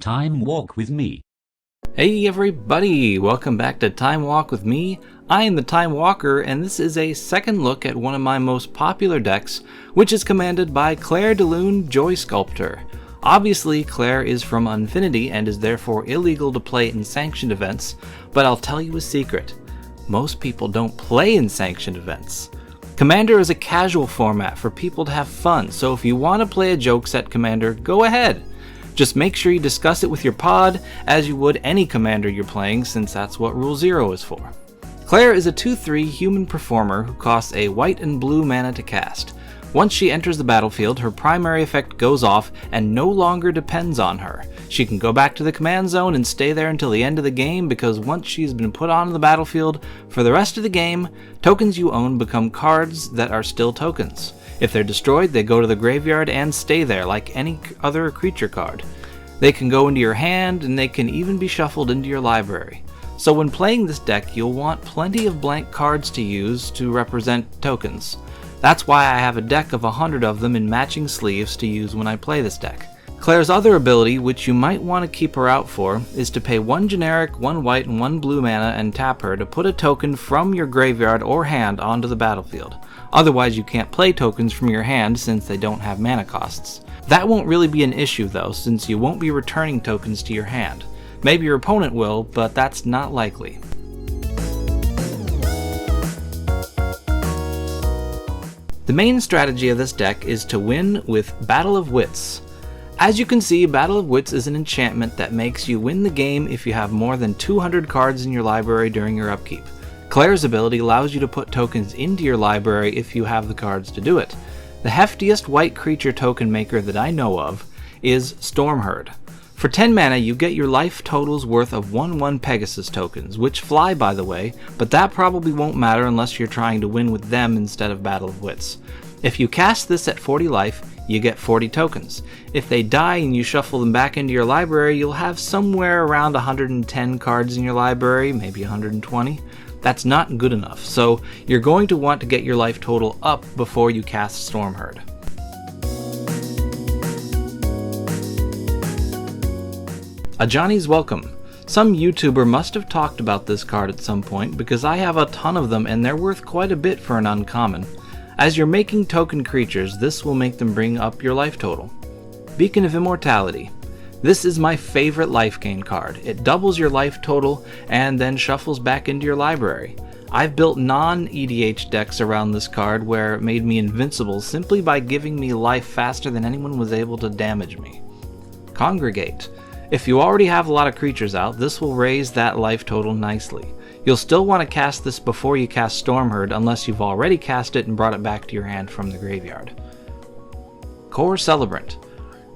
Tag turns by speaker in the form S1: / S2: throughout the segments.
S1: Time Walk with me.
S2: Hey everybody, welcome back to Time Walk with me. I am the Time Walker, and this is a second look at one of my most popular decks, which is commanded by Claire de Lune, Joy Sculptor. Obviously, Claire is from Unfinity and is therefore illegal to play in sanctioned events, but I'll tell you a secret. Most people don't play in sanctioned events. Commander is a casual format for people to have fun, so if you want to play a joke set Commander, go ahead. Just make sure you discuss it with your pod as you would any commander you're playing, since that's what Rule 0 is for. Claire is a 2/3 human performer who costs a white and blue mana to cast. Once she enters the battlefield, her primary effect goes off and no longer depends on her. She can go back to the command zone and stay there until the end of the game, because once she's been put onto the battlefield, for the rest of the game, tokens you own become cards that are still tokens. If they're destroyed, they go to the graveyard and stay there like any other creature card. They can go into your hand, and they can even be shuffled into your library. So when playing this deck, you'll want plenty of blank cards to use to represent tokens. That's why I have a deck of 100 of them in matching sleeves to use when I play this deck. Claire's other ability, which you might want to keep her out for, is to pay 1 generic, 1 white, and 1 blue mana and tap her to put a token from your graveyard or hand onto the battlefield. Otherwise, you can't play tokens from your hand since they don't have mana costs. That won't really be an issue though, since you won't be returning tokens to your hand. Maybe your opponent will, but that's not likely. The main strategy of this deck is to win with Battle of Wits. As you can see, Battle of Wits is an enchantment that makes you win the game if you have more than 200 cards in your library during your upkeep. Claire's ability allows you to put tokens into your library if you have the cards to do it. The heftiest white creature token maker that I know of is Stormherd. For 10 mana, you get your life total's worth of 1/1 Pegasus tokens, which fly by the way, but that probably won't matter unless you're trying to win with them instead of Battle of Wits. If you cast this at 40 life, you get 40 tokens. If they die and you shuffle them back into your library, you'll have somewhere around 110 cards in your library, maybe 120. That's not good enough, so you're going to want to get your life total up before you cast Stormherd. A Johnny's Welcome. Some YouTuber must have talked about this card at some point, because I have a ton of them and they're worth quite a bit for an uncommon. As you're making token creatures, this will make them bring up your life total. Beacon of Immortality. This is my favorite life gain card. It doubles your life total and then shuffles back into your library. I've built non-EDH decks around this card where it made me invincible simply by giving me life faster than anyone was able to damage me. Congregate. If you already have a lot of creatures out, this will raise that life total nicely. You'll still want to cast this before you cast Stormherd unless you've already cast it and brought it back to your hand from the graveyard. Core Celebrant.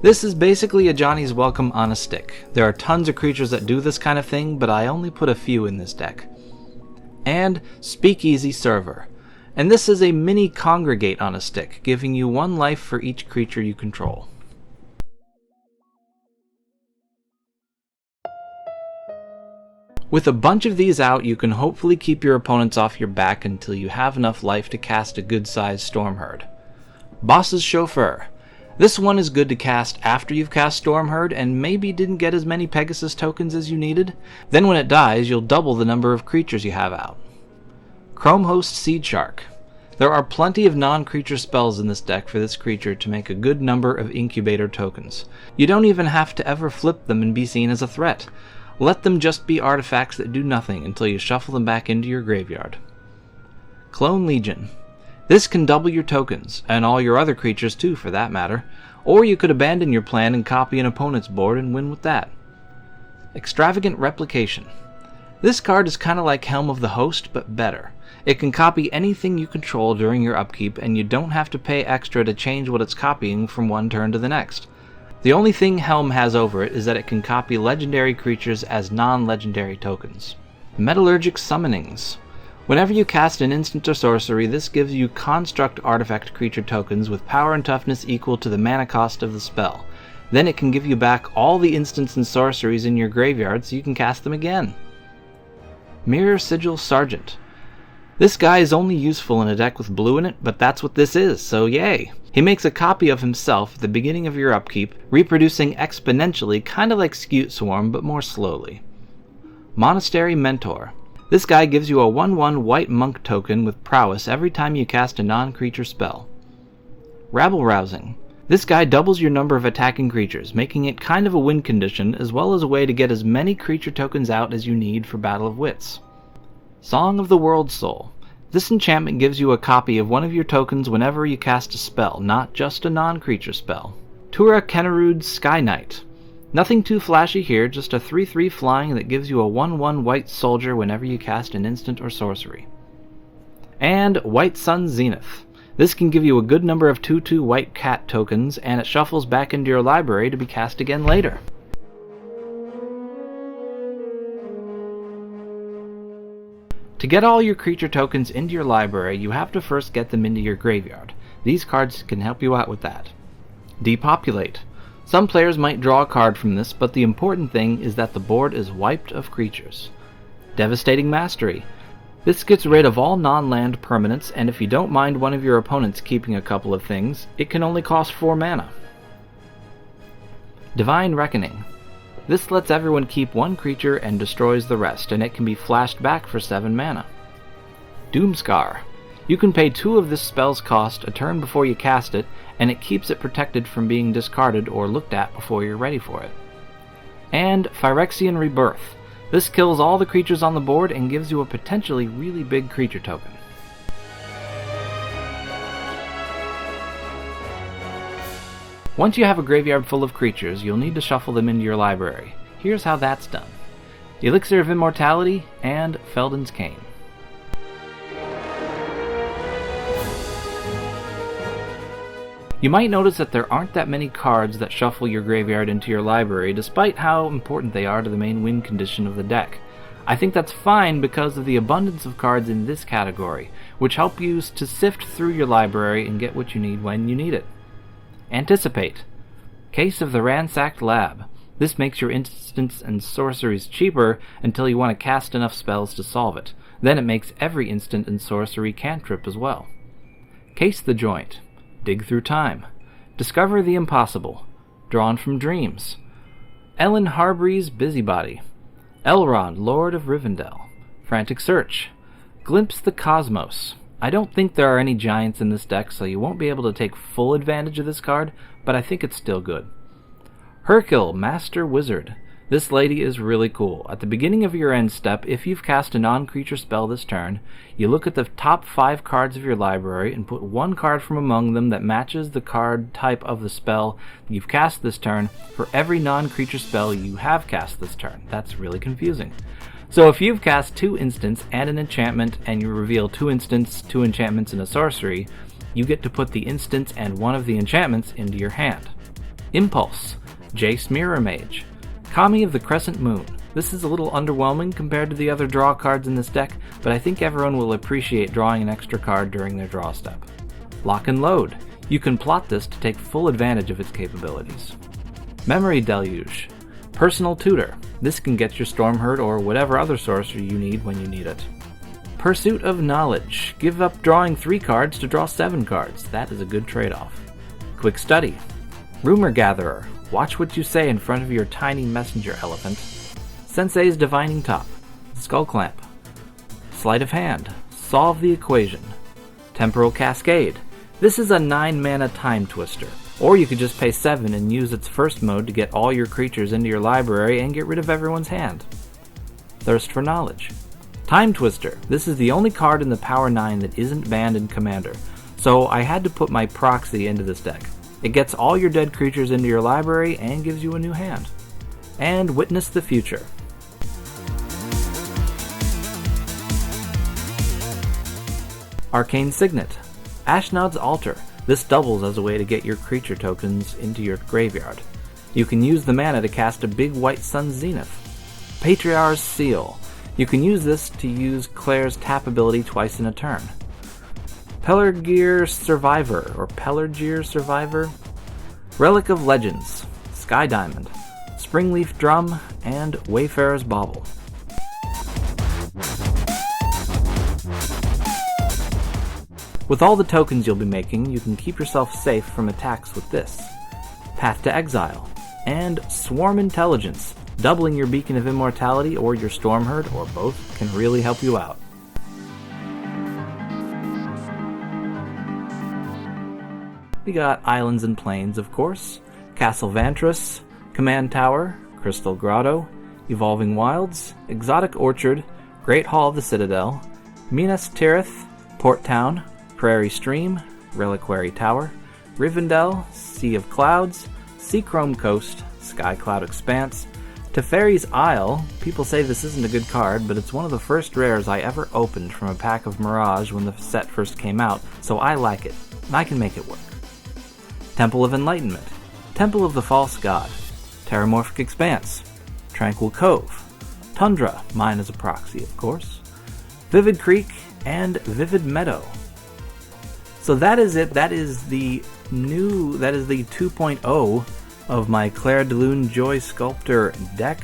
S2: This is basically a Johnny's Welcome on a stick. There are tons of creatures that do this kind of thing, but I only put a few in this deck. And Speakeasy Server. And this is a mini Congregate on a stick, giving you 1 life for each creature you control. With a bunch of these out, you can hopefully keep your opponents off your back until you have enough life to cast a good-sized Stormherd. Boss's Chauffeur. This one is good to cast after you've cast Stormherd and maybe didn't get as many Pegasus tokens as you needed. Then when it dies, you'll double the number of creatures you have out. Chromehost Seed Shark. There are plenty of non-creature spells in this deck for this creature to make a good number of incubator tokens. You don't even have to ever flip them and be seen as a threat. Let them just be artifacts that do nothing until you shuffle them back into your graveyard. Clone Legion. This can double your tokens, and all your other creatures too for that matter, or you could abandon your plan and copy an opponent's board and win with that. Extravagant Replication. This card is kinda like Helm of the Host, but better. It can copy anything you control during your upkeep, and you don't have to pay extra to change what it's copying from one turn to the next. The only thing Helm has over it is that it can copy legendary creatures as non-legendary tokens. Metallurgic Summonings. Whenever you cast an instant or sorcery, this gives you construct artifact creature tokens with power and toughness equal to the mana cost of the spell. Then it can give you back all the instants and sorceries in your graveyard so you can cast them again. Mirror Sigil Sergeant. This guy is only useful in a deck with blue in it, but that's what this is, so yay! He makes a copy of himself at the beginning of your upkeep, reproducing exponentially, kinda like Scute Swarm, but more slowly. Monastery Mentor. This guy gives you a 1/1 white monk token with prowess every time you cast a non-creature spell. Rabble-Rousing. This guy doubles your number of attacking creatures, making it kind of a win condition, as well as a way to get as many creature tokens out as you need for Battle of Wits. Song of the World Soul. This enchantment gives you a copy of one of your tokens whenever you cast a spell, not just a non-creature spell. Tura Kennerud's Sky Knight. Nothing too flashy here, just a 3/3 flying that gives you a 1/1 white soldier whenever you cast an instant or sorcery. And White Sun Zenith. This can give you a good number of 2/2 white cat tokens, and it shuffles back into your library to be cast again later. To get all your creature tokens into your library, you have to first get them into your graveyard. These cards can help you out with that. Depopulate. Some players might draw a card from this, but the important thing is that the board is wiped of creatures. Devastating Mastery. This gets rid of all non-land permanents, and if you don't mind one of your opponents keeping a couple of things, it can only cost 4 mana. Divine Reckoning. This lets everyone keep one creature and destroys the rest, and it can be flashed back for 7 mana. Doomscar. You can pay 2 of this spell's cost a turn before you cast it, and it keeps it protected from being discarded or looked at before you're ready for it. And Phyrexian Rebirth. This kills all the creatures on the board and gives you a potentially really big creature token. Once you have a graveyard full of creatures, you'll need to shuffle them into your library. Here's how that's done. Elixir of Immortality and Felden's Cane. You might notice that there aren't that many cards that shuffle your graveyard into your library, despite how important they are to the main win condition of the deck. I think that's fine because of the abundance of cards in this category, which help you to sift through your library and get what you need when you need it. Anticipate. Case of the Ransacked Lab. This makes your instants and sorceries cheaper until you want to cast enough spells to solve it. Then it makes every instant and sorcery cantrip as well. Case the Joint. Dig through time. Discover the impossible. Drawn from dreams. Ellen Harbree's Busybody. Elrond, Lord of Rivendell. Frantic Search. Glimpse the Cosmos. I don't think there are any giants in this deck, so you won't be able to take full advantage of this card, but I think it's still good. Hercule, Master Wizard. This lady is really cool. At the beginning of your end step, if you've cast a non-creature spell this turn, you look at the top 5 cards of your library and put one card from among them that matches the card type of the spell you've cast this turn for every non-creature spell you have cast this turn. That's really confusing. So if you've cast 2 instants and an enchantment and you reveal 2 instants, 2 enchantments, and a sorcery, you get to put the instants and one of the enchantments into your hand. Impulse. Jace Mirror Mage. Kami of the Crescent Moon. This is a little underwhelming compared to the other draw cards in this deck, but I think everyone will appreciate drawing an extra card during their draw step. Lock and Load. You can plot this to take full advantage of its capabilities. Memory Deluge. Personal Tutor. This can get your Stormherd or whatever other sorcery you need when you need it. Pursuit of Knowledge. Give up drawing 3 cards to draw 7 cards. That is a good trade-off. Quick Study. Rumor Gatherer. Watch what you say in front of your tiny messenger elephant. Sensei's Divining Top. Skull Clamp. Sleight of Hand. Solve the Equation. Temporal Cascade. This is a 9-mana Time Twister. Or you could just pay 7 and use its first mode to get all your creatures into your library and get rid of everyone's hand. Thirst for Knowledge. Time Twister. This is the only card in the Power 9 that isn't banned in Commander, so I had to put my proxy into this deck. It gets all your dead creatures into your library and gives you a new hand. And Witness the Future. Arcane Signet. Ashnod's Altar. This doubles as a way to get your creature tokens into your graveyard. You can use the mana to cast a big White Sun Zenith. Patriarch's Seal. You can use this to use Claire's tap ability twice in a turn. Pelargir Survivor, or Pelargir Survivor. Relic of Legends. Sky Diamond. Springleaf Drum, and Wayfarer's Bauble. With all the tokens you'll be making, you can keep yourself safe from attacks with this. Path to Exile, and Swarm Intelligence. Doubling your Beacon of Immortality or your Storm Herd, or both, can really help you out. We got Islands and Plains, of course, Castle Vantress, Command Tower, Crystal Grotto, Evolving Wilds, Exotic Orchard, Great Hall of the Citadel, Minas Tirith, Port Town, Prairie Stream, Reliquary Tower, Rivendell, Sea of Clouds, Seachrome Coast, Skycloud Expanse, Teferi's Isle. People say this isn't a good card, but it's one of the first rares I ever opened from a pack of Mirage when the set first came out, so I like it. I can make it work. Temple of Enlightenment, Temple of the False God, Terramorphic Expanse, Tranquil Cove, Tundra, mine as a proxy, of course, Vivid Creek, and Vivid Meadow. So that is it. That is the 2.0 of my Claire de Lune Joy Sculptor deck.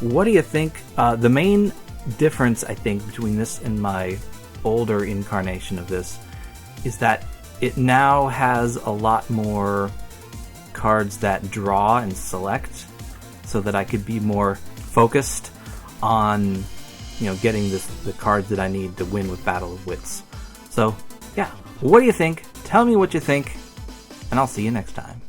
S2: What do you think? The main difference, I think, between this and my older incarnation of this is that it now has a lot more cards that draw and select, so that I could be more focused on, getting the cards that I need to win with Battle of Wits. So, yeah. What do you think? Tell me what you think, and I'll see you next time.